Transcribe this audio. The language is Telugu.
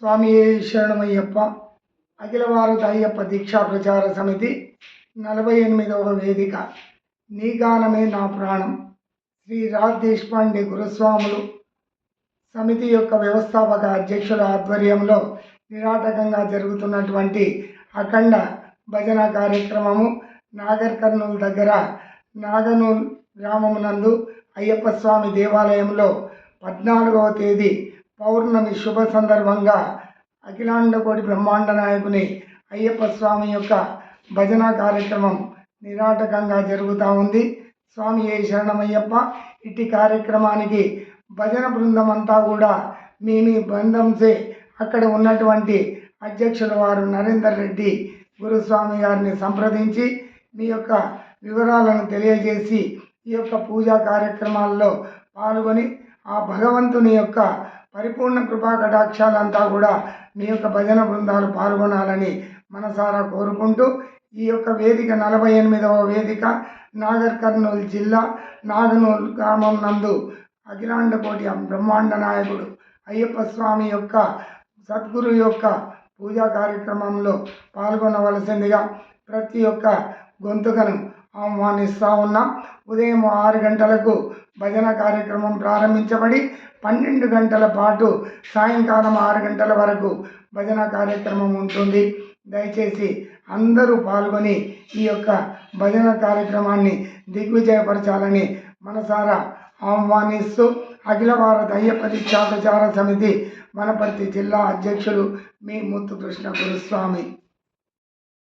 స్వామియే శరణమయ్యప్ప. అఖిల భారత అయ్యప్ప దీక్షా ప్రచార సమితి 48వ వేదిక నీ గానమే నా ప్రాణం శ్రీ రాజ్ దేశపాండే గురుస్వాములు సమితి యొక్క వ్యవస్థాపక అధ్యక్షుల ఆధ్వర్యంలో నిరాటకంగా జరుగుతున్నటువంటి అఖండ భజన కార్యక్రమము నాగర్ కర్నూలు దగ్గర నాగనూల్ గ్రామమునందు అయ్యప్ప స్వామి దేవాలయంలో 14వ తేదీ పౌర్ణమి శుభ సందర్భంగా అఖిలాండకోటి బ్రహ్మాండ నాయకుని అయ్యప్ప స్వామి యొక్క భజన కార్యక్రమం నిరాటకంగా జరుగుతూ ఉంది. స్వామి ఏ శరణమయ్యప్ప. ఇట్టి కార్యక్రమానికి భజన బృందం అంతా కూడా మీ బంధంసే అక్కడ ఉన్నటువంటి అధ్యక్షుల వారు నరేందర్ రెడ్డి గురుస్వామి గారిని సంప్రదించి మీ యొక్క వివరాలను తెలియజేసి ఈ యొక్క పూజా కార్యక్రమాల్లో పాల్గొని ఆ భగవంతుని యొక్క పరిపూర్ణ కృపా కటాక్షాలంతా కూడా మీ యొక్క భజన బృందాలు పాల్గొనాలని మనసారా కోరుకుంటూ ఈ యొక్క వేదిక 48వ వేదిక నాగర్ కర్నూలు జిల్లా నాగనూలు గ్రామం నందు అఖిలాండకోటి బ్రహ్మాండ నాయకుడు అయ్యప్ప స్వామి యొక్క సద్గురు యొక్క పూజా కార్యక్రమంలో పాల్గొనవలసిందిగా ప్రతి ఒక్క గొంతుకను ఆహ్వానిస్తూ ఉన్నాం. ఉదయం 6 గంటలకు భజన కార్యక్రమం ప్రారంభించబడి 12 గంటల పాటు సాయంకాలం 6 గంటల వరకు భజన కార్యక్రమం ఉంటుంది. దయచేసి అందరూ పాల్గొని ఈ యొక్క భజన కార్యక్రమాన్ని దిగ్విజయపరచాలని మనసారా ఆహ్వానిస్తూ అఖిల భారత అయ్యప్ప దీక్షా ప్రచార సమితి వనపర్తి జిల్లా అధ్యక్షులు మీ ముత్తు కృష్ణ గురుస్వామి.